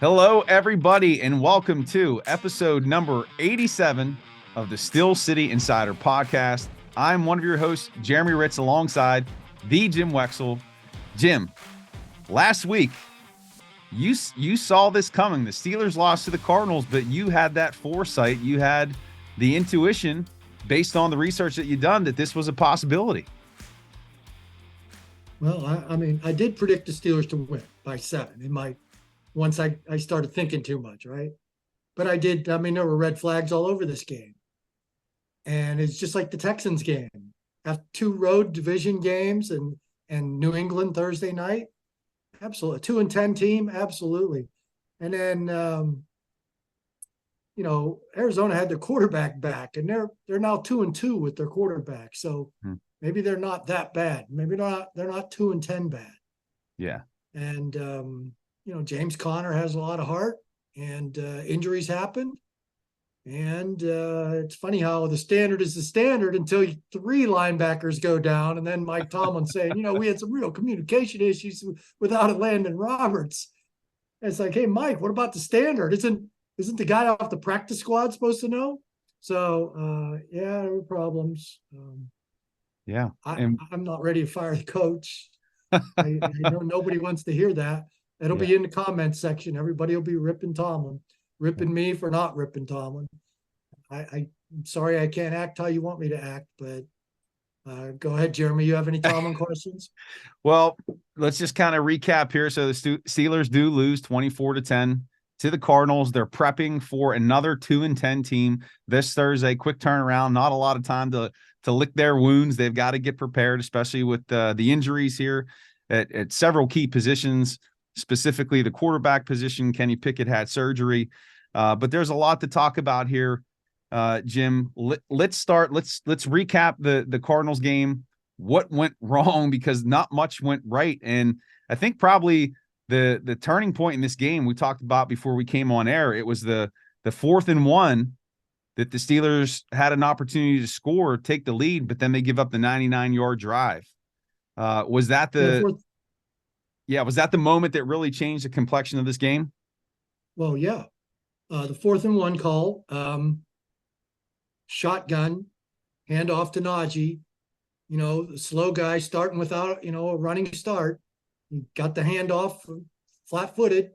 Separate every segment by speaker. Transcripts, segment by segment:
Speaker 1: Hello, everybody, and welcome to episode number 87 of the Steel City Insider podcast. I'm one of your hosts, Jeremy Hritz, alongside the Jim Wexell. Jim, last week, you saw this coming. The Steelers lost to the Cardinals, but you had that foresight. You had the intuition based on the research that you've done that this was a possibility.
Speaker 2: Well, I did predict the Steelers to win by 7 once I started thinking too much, right? But I did, there were red flags all over this game. And it's just like the Texans game. After 2 road division games and New England Thursday night, absolutely. A 2-10 team, absolutely. And then, Arizona had their quarterback back, and they're now 2-2 with their quarterback. So maybe they're not that bad. Maybe they're not 2-10 bad.
Speaker 1: Yeah.
Speaker 2: And, James Conner has a lot of heart, and injuries happen. And it's funny how the standard is the standard until 3 linebackers go down. And then Mike Tomlin saying, we had some real communication issues without Landon Roberts. And it's like, hey, Mike, what about the standard? Isn't the guy off the practice squad supposed to know? So, there were problems. I'm not ready to fire the coach. I know nobody wants to hear that. It'll be in the comments section. Everybody will be ripping Tomlin, ripping me for not ripping Tomlin. I'm sorry I can't act how you want me to act, but go ahead, Jeremy. You have any Tomlin questions?
Speaker 1: Well, let's just kind of recap here. So the Steelers do lose 24-10 to the Cardinals. They're prepping for another 2-10 team this Thursday. Quick turnaround, not a lot of time to lick their wounds. They've got to get prepared, especially with the injuries here at several key positions. Specifically, the quarterback position. Kenny Pickett had surgery, but there's a lot to talk about here. Jim, let's start. Let's recap the Cardinals game. What went wrong? Because not much went right, and I think probably the turning point in this game we talked about before we came on air. It was the 4th and 1 that the Steelers had an opportunity to score, take the lead, but then they give up the 99-yard drive. Was that was that the moment that really changed the complexion of this game?
Speaker 2: Well, yeah. The 4th and 1 call, shotgun, hand off to Najee, the slow guy starting without, a running start. He got the handoff flat-footed.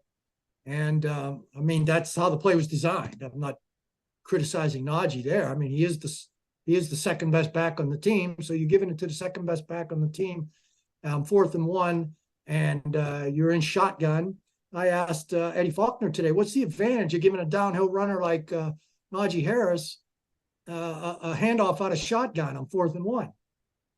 Speaker 2: And, that's how the play was designed. I'm not criticizing Najee there. He is the second best back on the team. So you're giving it to the second best back on the team. 4th and 1. And you're in shotgun. I asked Eddie Faulkner today, what's the advantage of giving a downhill runner like Najee Harris a handoff out of shotgun on 4th and 1?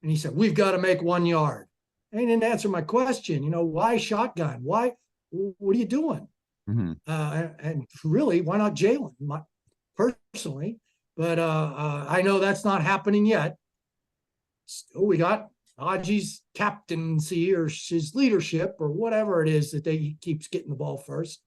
Speaker 2: And he said, we've got to make 1 yard. And he didn't answer my question. Why shotgun? Why? What are you doing?
Speaker 1: Mm-hmm.
Speaker 2: And really, why not Jalen? Personally, but I know that's not happening yet. Still, we got Najee's captaincy or his leadership or whatever it is that he keeps getting the ball first.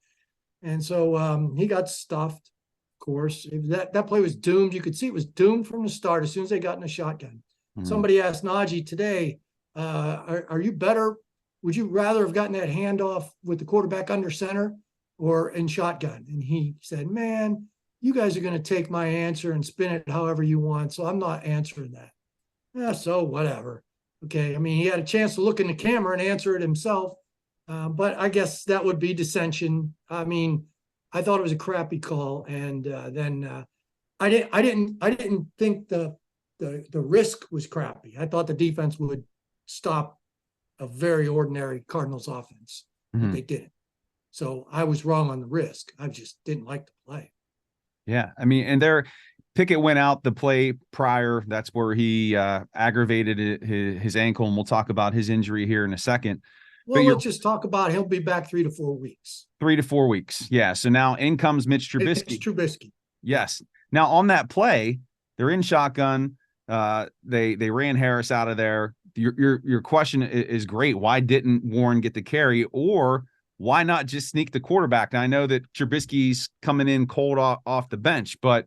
Speaker 2: And so he got stuffed, of course. That play was doomed. You could see it was doomed from the start as soon as they got in a shotgun. Mm-hmm. Somebody asked Najee today, are you better? Would you rather have gotten that handoff with the quarterback under center or in shotgun? And he said, man, you guys are going to take my answer and spin it however you want. So I'm not answering that. Yeah, so whatever. Okay, he had a chance to look in the camera and answer it himself, but I guess that would be dissension. I thought it was a crappy call, and then I didn't think the risk was crappy. I thought the defense would stop a very ordinary Cardinals offense, but they didn't. So I was wrong on the risk. I just didn't like the play.
Speaker 1: Yeah, and Pickett went out the play prior. That's where he aggravated his ankle, and we'll talk about his injury here in a second.
Speaker 2: Well, let's just talk about he'll be back 3 to 4 weeks.
Speaker 1: 3 to 4 weeks, yeah. So now in comes Mitch Trubisky.
Speaker 2: Mitch Trubisky.
Speaker 1: Yes. Now on that play, they're in shotgun. They ran Harris out of there. Your question is great. Why didn't Warren get the carry, or why not just sneak the quarterback? Now I know that Trubisky's coming in cold off the bench, but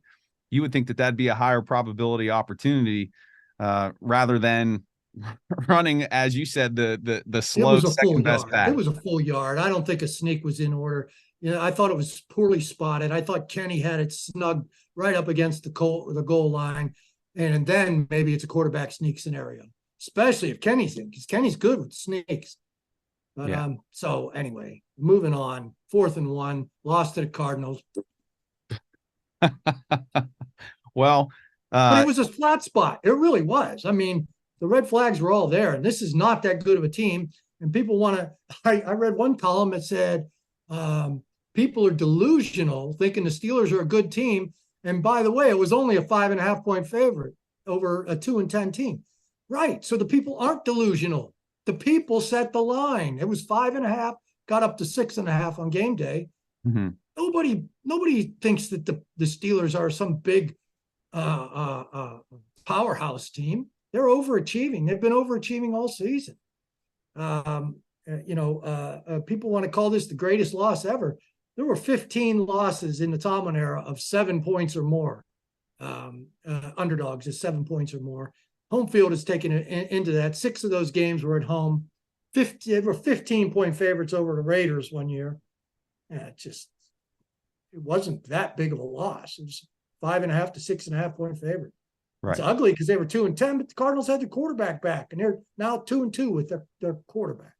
Speaker 1: you would think that that'd be a higher probability opportunity rather than running, as you said, the slow second best back.
Speaker 2: It was a full yard. I don't think a sneak was in order. I thought it was poorly spotted. I thought Kenny had it snug right up against the goal line. And then maybe it's a quarterback sneak scenario, especially if Kenny's in, because Kenny's good with sneaks. But so anyway, moving on. 4th and 1, lost to the Cardinals.
Speaker 1: Well,
Speaker 2: but it was a flat spot. It really was. I mean, the red flags were all there, and this is not that good of a team. And people want to. I read one column that said people are delusional, thinking the Steelers are a good team. And by the way, it was only a 5.5-point favorite over a 2-10 team. Right. So the people aren't delusional. The people set the line. It was 5.5, got up to 6.5 on game day.
Speaker 1: Mm-hmm.
Speaker 2: Nobody thinks that the Steelers are some big powerhouse team. They're overachieving. They've been overachieving all season. People want to call this the greatest loss ever. There were 15 losses in the Tomlin era of 7 points or more. Underdogs is 7 points or more. Home field is taken into that. 6 of those games were at home. They were 15-point favorites over the Raiders one year. It wasn't that big of a loss. It was 5.5 to 6.5-point favorite. Right. It's ugly because they were 2-10, but the Cardinals had their quarterback back, and they're now 2-2 with their quarterback.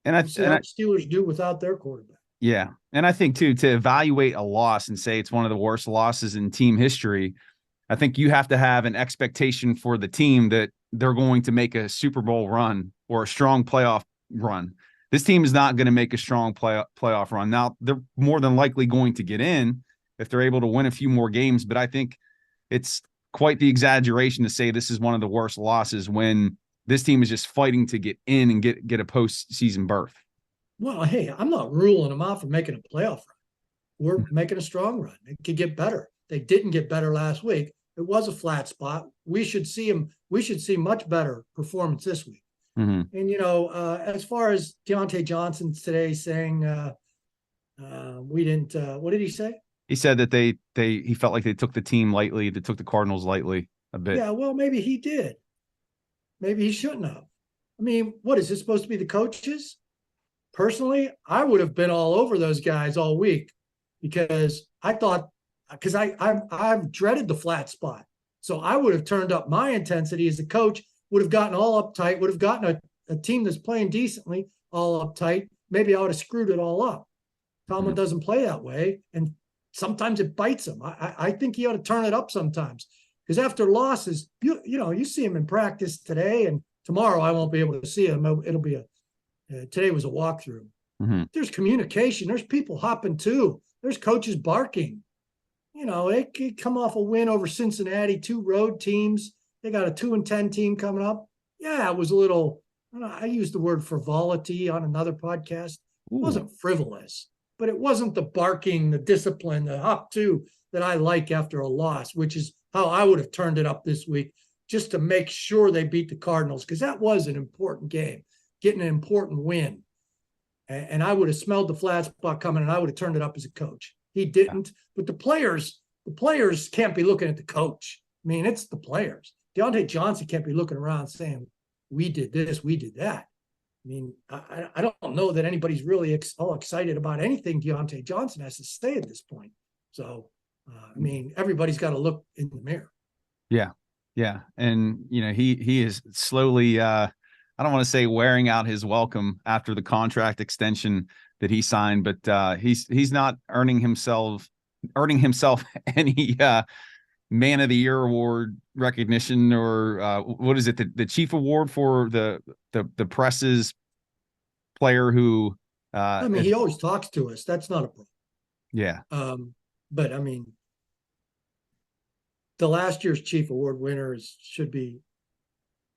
Speaker 2: And I see how the Steelers do without their quarterback.
Speaker 1: Yeah, and I think too, to evaluate a loss and say it's one of the worst losses in team history, I think you have to have an expectation for the team that they're going to make a Super Bowl run or a strong playoff run. This team is not going to make a strong playoff run. Now, they're more than likely going to get in if they're able to win a few more games, but I think it's quite the exaggeration to say this is one of the worst losses when this team is just fighting to get in and get a postseason berth.
Speaker 2: Well, hey, I'm not ruling them out for making a playoff run. We're making a strong run. It could get better. They didn't get better last week. It was a flat spot. We should see them. We should see much better performance this week. Mm-hmm. And, as far as Deontay Johnson today saying we didn't, what did he say?
Speaker 1: He said that he felt like they took the team lightly. They took the Cardinals lightly a bit.
Speaker 2: Yeah, well, maybe he did. Maybe he shouldn't have. I mean, what is this supposed to be, the coaches? Personally, I would have been all over those guys all week because I've dreaded the flat spot. So I would have turned up my intensity as a coach, would have gotten all uptight, would have gotten a team that's playing decently all uptight. Maybe I would have screwed it all up. Tomlin doesn't play that way, and sometimes it bites him. I think he ought to turn it up sometimes because after losses, you see him in practice today, and tomorrow I won't be able to see him. It'll be today was a walkthrough. Mm-hmm. There's communication. There's people hopping too. There's coaches barking. They could come off a win over Cincinnati, 2 road teams. They got a 2-10 team coming up. Yeah, it was a little, I used the word frivolity on another podcast. It wasn't frivolous, but it wasn't the barking, the discipline, the hop to that I like after a loss, which is how I would have turned it up this week just to make sure they beat the Cardinals, because that was an important game, getting an important win. And I would have smelled the flat spot coming, and I would have turned it up as a coach. He didn't, but the players can't be looking at the coach. I mean, it's the players. Deontay Johnson can't be looking around saying, we did this, we did that. I mean, I don't know that anybody's really all excited about anything Deontay Johnson has to say at this point. So, I mean, everybody's got to look in the mirror. Yeah.
Speaker 1: Yeah. And, he is slowly, I don't want to say wearing out his welcome after the contract extension that he signed, but he's not earning himself any Man of the Year award recognition, or what is it, the chief award for the press's player who
Speaker 2: he always talks to us. That's not a problem.
Speaker 1: Yeah.
Speaker 2: But I mean, the last year's chief award winners should be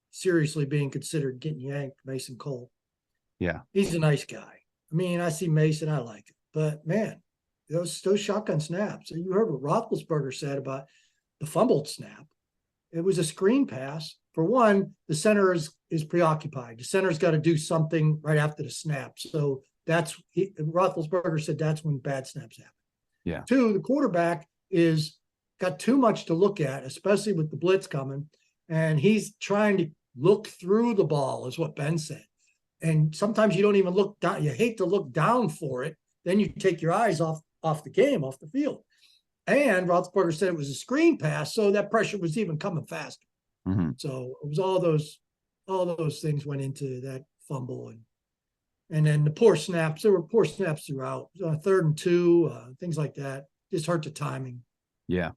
Speaker 2: seriously being considered getting yanked. Mason Cole.
Speaker 1: Yeah.
Speaker 2: He's a nice guy. I mean, I see Mason, I like it, but man, those shotgun snaps. You heard what Roethlisberger said about the fumbled snap. It was a screen pass. For one, the center is preoccupied. The center's got to do something right after the snap. So Roethlisberger said that's when bad snaps happen.
Speaker 1: Yeah.
Speaker 2: 2, the quarterback is got too much to look at, especially with the blitz coming, and he's trying to look through the ball, is what Ben said. And sometimes you don't even look down. You hate to look down for it then you take your eyes off the game, off the field. And Roethlisberger said it was a screen pass, so that pressure was even coming faster.
Speaker 1: Mm-hmm.
Speaker 2: So it was all those things went into that fumble, and then the poor snaps. There were poor snaps throughout. 3rd and 2, things like that. Just hurt the timing.
Speaker 1: Yeah.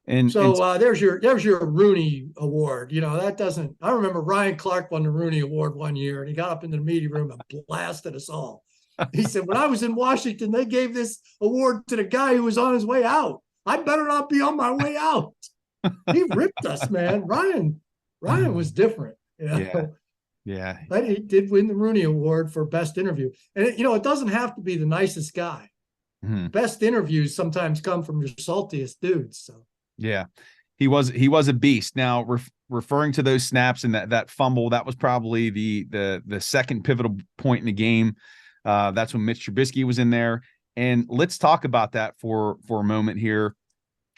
Speaker 1: And
Speaker 2: so there's your Rooney award. That doesn't. I remember Ryan Clark won the Rooney Award one year, and he got up in the media room and blasted us all. He said, "When I was in Washington, they gave this award to the guy who was on his way out. I better not be on my way out." He ripped us, man. Ryan was different.
Speaker 1: Yeah.
Speaker 2: But he did win the Rooney Award for best interview, and it doesn't have to be the nicest guy.
Speaker 1: Mm-hmm.
Speaker 2: Best interviews sometimes come from your saltiest dudes. So.
Speaker 1: Yeah, he was a beast. Now, referring to those snaps and that fumble, that was probably the second pivotal point in the game. That's when Mitch Trubisky was in there. And let's talk about that for a moment here.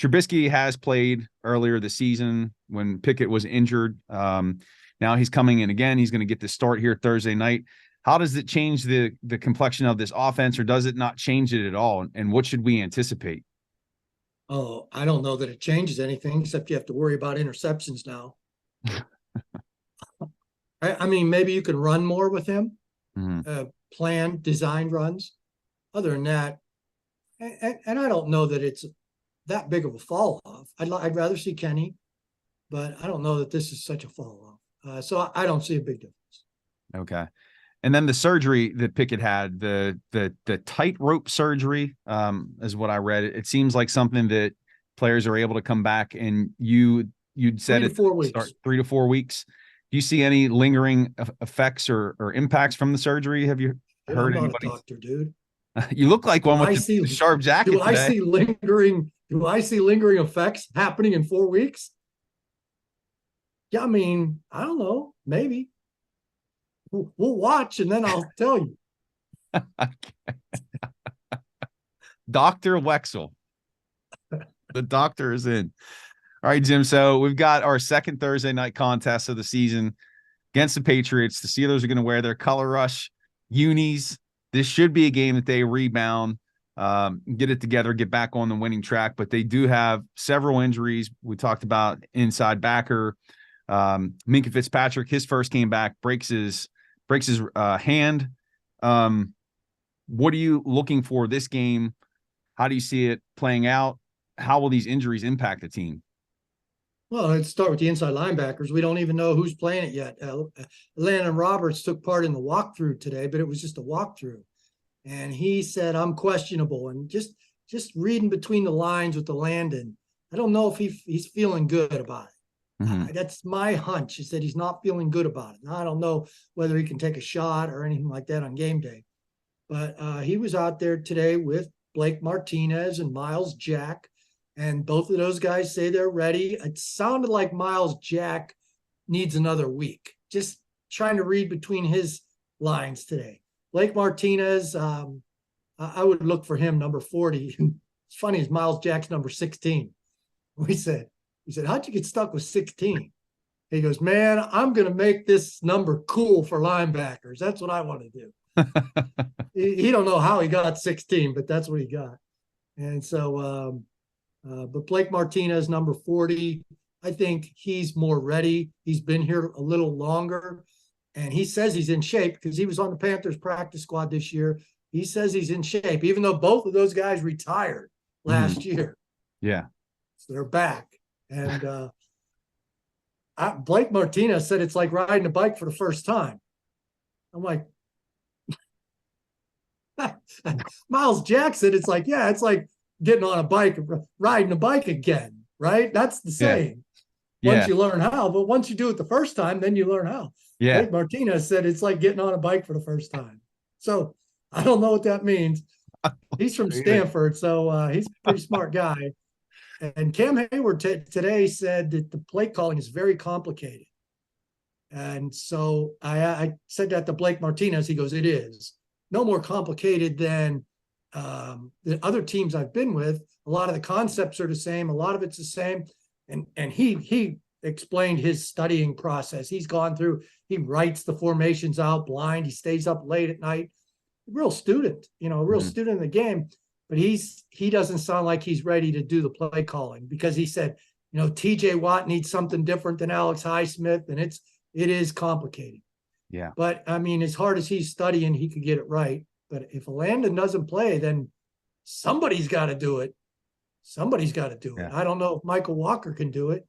Speaker 1: Trubisky has played earlier this season when Pickett was injured. Now he's coming in again. He's going to get the start here Thursday night. How does it change the complexion of this offense, or does it not change it at all? And what should we anticipate?
Speaker 2: Oh, I don't know that it changes anything, except you have to worry about interceptions now. I mean, maybe you can run more with him, plan, designed runs. Other than that, and I don't know that it's that big of a fall off. I'd rather see Kenny, but I don't know that this is such a fall off. So I don't see a big difference.
Speaker 1: Okay. And then the surgery that Pickett had, the tightrope surgery, is what I read. It seems like something that players are able to come back, and you'd said
Speaker 2: 3 to 4 weeks.
Speaker 1: Start 3 to 4 weeks. Do you see any lingering effects or impacts from the surgery? Have you heard
Speaker 2: I'm not
Speaker 1: anybody?
Speaker 2: a doctor, dude.
Speaker 1: You look like one with the sharp jacket.
Speaker 2: Do I see lingering effects happening in 4 weeks? Yeah, I mean, I don't know. Maybe. We'll watch, and then I'll tell you.
Speaker 1: Dr. Wexell. The doctor is in. All right, Jim. So we've got our second Thursday night contest of the season against the Patriots. The Steelers are going to wear their Color Rush unis. This should be a game that they rebound, get it together, get back on the winning track. But they do have several injuries. We talked about inside backer. Minkah Fitzpatrick, his first game back, breaks his hand. What are you looking for this game? How do you see it playing out? How will these injuries impact the team?
Speaker 2: Well, let's start with the inside linebackers. We don't even know who's playing it yet. Landon Roberts took part in the walkthrough today, but it was just a walkthrough. And he said, "I'm questionable." And just reading between the lines with the Landon, I don't know if he's feeling good about it.
Speaker 1: Mm-hmm.
Speaker 2: That's my hunch, is that he's not feeling good about it. Now, I don't know whether he can take a shot or anything like that on game day. But he was out there today with Blake Martinez and Miles Jack. And both of those guys say they're ready. It sounded like Miles Jack needs another week. Just trying to read between his lines today. Blake Martinez, I would look for him, number 40. It's funny, is Miles Jack's number 16. He said, "How'd you get stuck with 16? He goes, "Man, I'm going to make this number cool for linebackers. That's what I want to do." he don't know how he got 16, but that's what he got. And so, but Blake Martinez, number 40, I think he's more ready. He's been here a little longer, and he says he's in shape because he was on the Panthers practice squad this year. He says he's in shape, even though both of those guys retired last year.
Speaker 1: Yeah.
Speaker 2: So they're back. And Blake Martinez said it's like riding a bike for the first time. I'm like, Miles Jack said it's like getting on a bike, riding a bike again, right? That's the same. Once you learn how, but once you do it the first time, then you learn how.
Speaker 1: Yeah.
Speaker 2: Blake Martinez said it's like getting on a bike for the first time. So I don't know what that means. He's from Stanford, so he's a pretty smart guy. And Cam Hayward today said that the play calling is very complicated. And so I said that to Blake Martinez. He goes, "It is no more complicated than the other teams I've been with. A lot of the concepts are the same. A lot of it's the same." And he explained his studying process. He's gone through, he writes the formations out blind. He stays up late at night. real student, a real
Speaker 1: Mhm.
Speaker 2: student in the game. But he doesn't sound like he's ready to do the play calling, because he said, TJ Watt needs something different than Alex Highsmith, and it is complicated.
Speaker 1: Yeah.
Speaker 2: But I mean, as hard as he's studying, he could get it right. But if Landon doesn't play, then somebody's got to do it. Somebody's got to do it.
Speaker 1: Yeah.
Speaker 2: I don't know if Michael Walker can do it.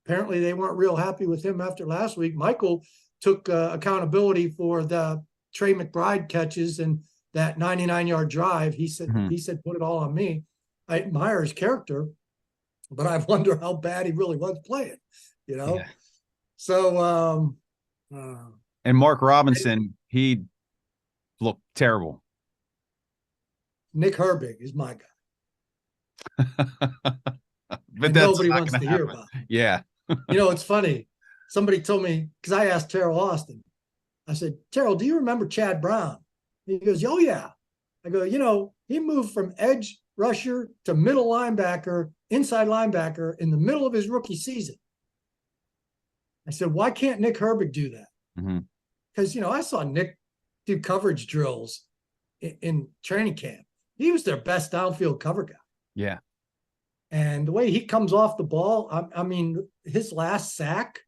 Speaker 2: Apparently, they weren't real happy with him after last week. Michael took accountability for the Trey McBride catches and that 99-yard drive. He said, put it all on me. I admire his character, but I wonder how bad he really was playing,
Speaker 1: Yeah.
Speaker 2: So,
Speaker 1: And Mark Robinson, he looked terrible.
Speaker 2: Nick Herbig is my guy.
Speaker 1: But
Speaker 2: and
Speaker 1: that's
Speaker 2: nobody
Speaker 1: not
Speaker 2: wants
Speaker 1: gonna
Speaker 2: to hear
Speaker 1: happen.
Speaker 2: about it.
Speaker 1: Yeah.
Speaker 2: It's funny. Somebody told me, because I asked Terrell Austin, I said, Terrell, do you remember Chad Brown? He goes, oh, yeah. I go, he moved from edge rusher to middle linebacker, inside linebacker in the middle of his rookie season. I said, why can't Nick Herbig do that? Because, I saw Nick do coverage drills in training camp. He was their best downfield cover guy.
Speaker 1: Yeah.
Speaker 2: And the way he comes off the ball, I mean, his last sack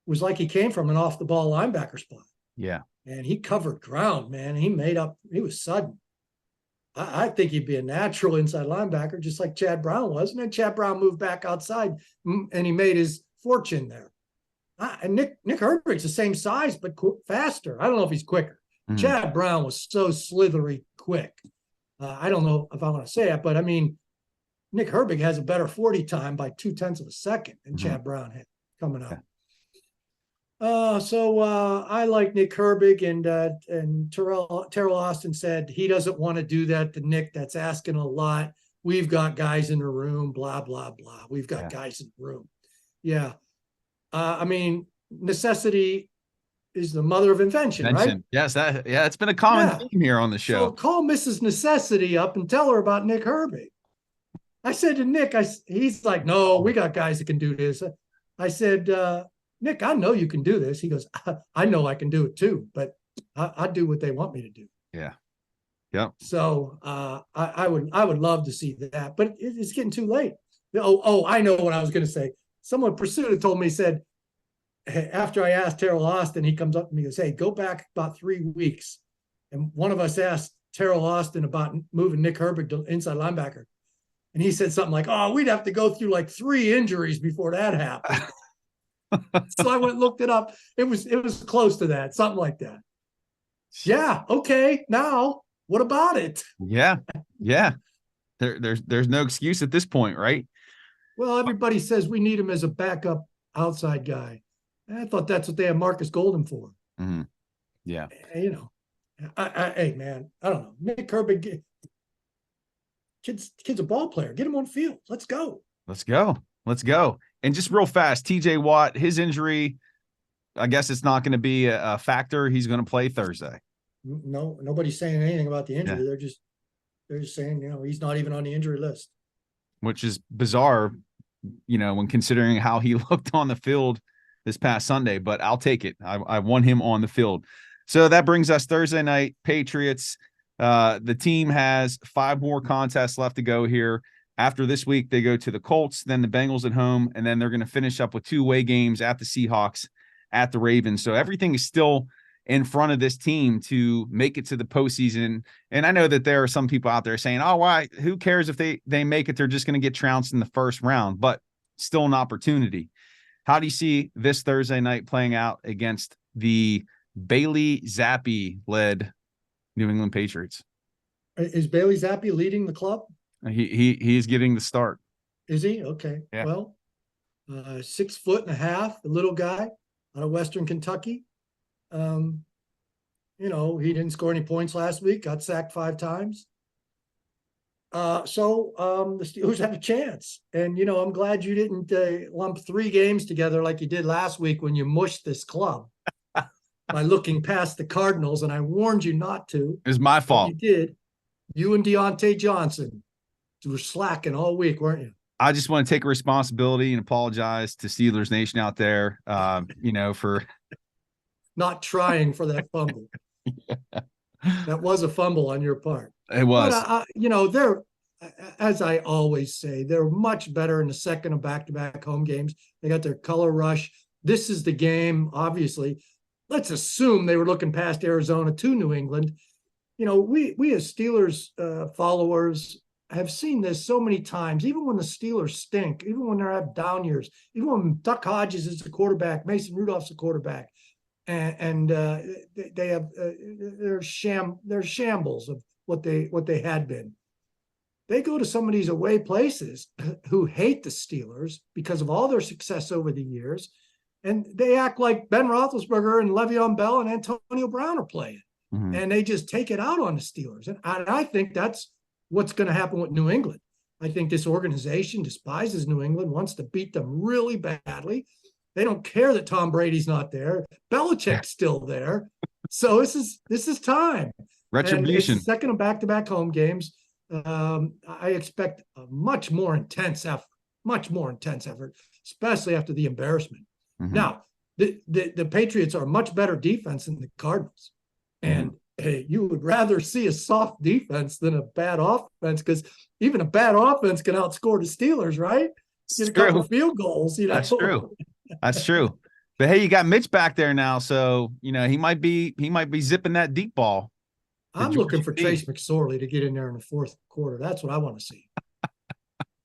Speaker 2: was like he came from an off the ball linebacker spot.
Speaker 1: Yeah.
Speaker 2: And he covered ground, man. He was sudden. I think he'd be a natural inside linebacker, just like Chad Brown was. And then Chad Brown moved back outside and he made his fortune there. And Nick Herbig's the same size, but faster. I don't know if he's quicker. Chad Brown was so slithery quick. I don't know if I want to say it, but I mean, Nick Herbig has a better 40 time by 0.2 of a second than Chad Brown had coming up. So I like Nick Herbig, and Terrell Austin said he doesn't want to do that to Nick. That's asking a lot. We've got guys in the room, blah, blah, blah. We've got guys in the room. Yeah. I mean, necessity is the mother of invention, right?
Speaker 1: Yes, it's been a common theme here on the show.
Speaker 2: So call Mrs. Necessity up and tell her about Nick Herbig. I said to Nick, he's like, no, we got guys that can do this. I said, Nick, I know you can do this. He goes, I know I can do it too, but I do what they want me to do.
Speaker 1: Yeah. Yep.
Speaker 2: So I would love to see that, but it's getting too late. Oh, I know what I was going to say. Someone Pursuit told me, said, hey, after I asked Terrell Austin, he comes up to me and goes, hey, go back about 3 weeks. And one of us asked Terrell Austin about moving Nick Herbig to inside linebacker. And he said something like, oh, we'd have to go through like 3 injuries before that happened. So I went and looked it up. It was close to that, something like that. Yeah. Okay. Now, what about it?
Speaker 1: Yeah. Yeah. There's no excuse at this point, right?
Speaker 2: Well, everybody says we need him as a backup outside guy. I thought that's what they have Marcus Golden for.
Speaker 1: Yeah.
Speaker 2: Hey, man, I don't know. Nick Herbig, kid's a ball player. Get him on the field. Let's go. And just real fast, TJ Watt, his injury, I guess it's not going to be a factor. He's going to play Thursday. No, nobody's saying anything about the injury. Yeah. They're just saying, he's not even on the injury list.
Speaker 1: Which is bizarre, when considering how he looked on the field this past Sunday, but I'll take it. I want him on the field. So that brings us Thursday night, Patriots. The team has 5 more contests left to go here. After this week, they go to the Colts, then the Bengals at home, and then they're going to finish up with 2 away games at the Seahawks, at the Ravens. So everything is still in front of this team to make it to the postseason. And I know that there are some people out there saying, oh, why? Who cares if they make it? They're just going to get trounced in the first round, but still an opportunity. How do you see this Thursday night playing out against the Bailey Zappi-led New England Patriots?
Speaker 2: Is Bailey Zappi leading the club?
Speaker 1: He is getting the start.
Speaker 2: Is he? Okay. Yeah. Well, 6'1.5", the little guy out of Western Kentucky. He didn't score any points last week, got sacked 5 times. So the Steelers have a chance. And, I'm glad you didn't lump 3 games together like you did last week when you mushed this club by looking past the Cardinals. And I warned you not to.
Speaker 1: It was my fault.
Speaker 2: You did. You and Deontay Johnson were slacking all week, weren't you?
Speaker 1: I just want to take responsibility and apologize to Steelers Nation out there, for
Speaker 2: not trying for that fumble.
Speaker 1: Yeah.
Speaker 2: That was a fumble on your part.
Speaker 1: It was.
Speaker 2: But, they're, as I always say, they're much better in the second of back-to-back home games. They got their color rush. This is the game, obviously. Let's assume they were looking past Arizona to New England. We as Steelers followers have seen this so many times, even when the Steelers stink, even when they're have down years, even when Duck Hodges is the quarterback, Mason Rudolph's the quarterback, and they have they're shambles of what they had been. They go to some of these away places who hate the Steelers because of all their success over the years, and they act like Ben Roethlisberger and Le'Veon Bell and Antonio Brown are playing, and they just take it out on the Steelers. And I think that's what's going to happen with New England. I think this organization despises New England, wants to beat them really badly. They don't care that Tom Brady's not there. Belichick's still there. So this is time.
Speaker 1: Retribution.
Speaker 2: And it's the second of back-to-back home games. I expect a much more intense effort, especially after the embarrassment. Now, the Patriots are a much better defense than the Cardinals. And hey, you would rather see a soft defense than a bad offense, because even a bad offense can outscore the Steelers, right? Get a couple of field goals.
Speaker 1: That's true. That's true. But hey, you got Mitch back there now, so he might be zipping that deep ball.
Speaker 2: I'm looking for Trace McSorley to get in there in the fourth quarter. That's what I want to see.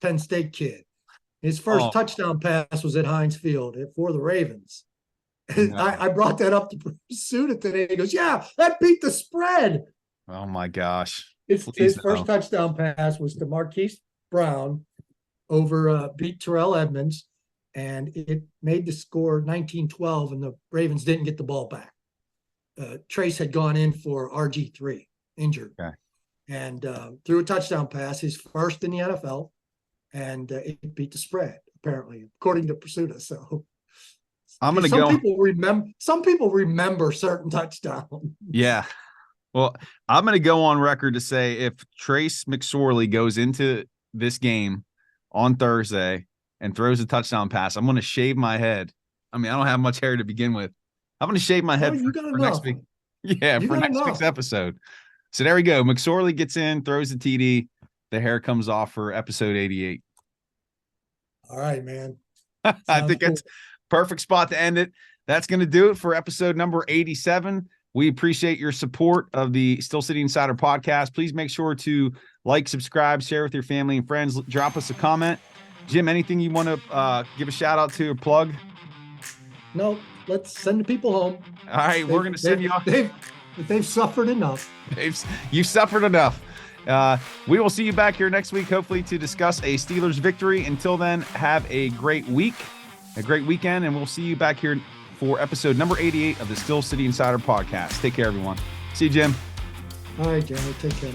Speaker 2: Penn State kid. His first touchdown pass was at Heinz Field for the Ravens. No. I brought that up to Pursuit today. He goes, yeah, that beat the spread.
Speaker 1: Oh, my gosh.
Speaker 2: His first touchdown pass was to Marquise Brown over beat Terrell Edmonds, and it made the score 19-12, and the Ravens didn't get the ball back. Trace had gone in for RG3, injured, and threw a touchdown pass, his first in the NFL, and it beat the spread, apparently, according to Pursuit. So
Speaker 1: I'm going to go.
Speaker 2: Some people remember certain touchdowns.
Speaker 1: Yeah. Well, I'm going to go on record to say if Trace McSorley goes into this game on Thursday and throws a touchdown pass, I'm going to shave my head. I mean, I don't have much hair to begin with. I'm going to shave my head for next week. Yeah, for next week's episode. So there we go. McSorley gets in, throws the TD. The hair comes off for episode 88.
Speaker 2: All right, man.
Speaker 1: I think that's perfect spot to end it. That's going to do it for episode number 87. We appreciate your support of the Still City Insider podcast. Please make sure to like, subscribe, share with your family and friends. Drop us a comment. Jim, anything you want to give a shout out to or plug?
Speaker 2: No, let's send the people home.
Speaker 1: All right, we're going to send you off.
Speaker 2: They've suffered enough.
Speaker 1: You've suffered enough. We will see you back here next week, hopefully, to discuss a Steelers victory. Until then, have a great week, a great weekend, and we'll see you back here for episode number 88 of the Still City Insider podcast. Take care, everyone. See you, Jim.
Speaker 2: All right, Jeremy. Take care.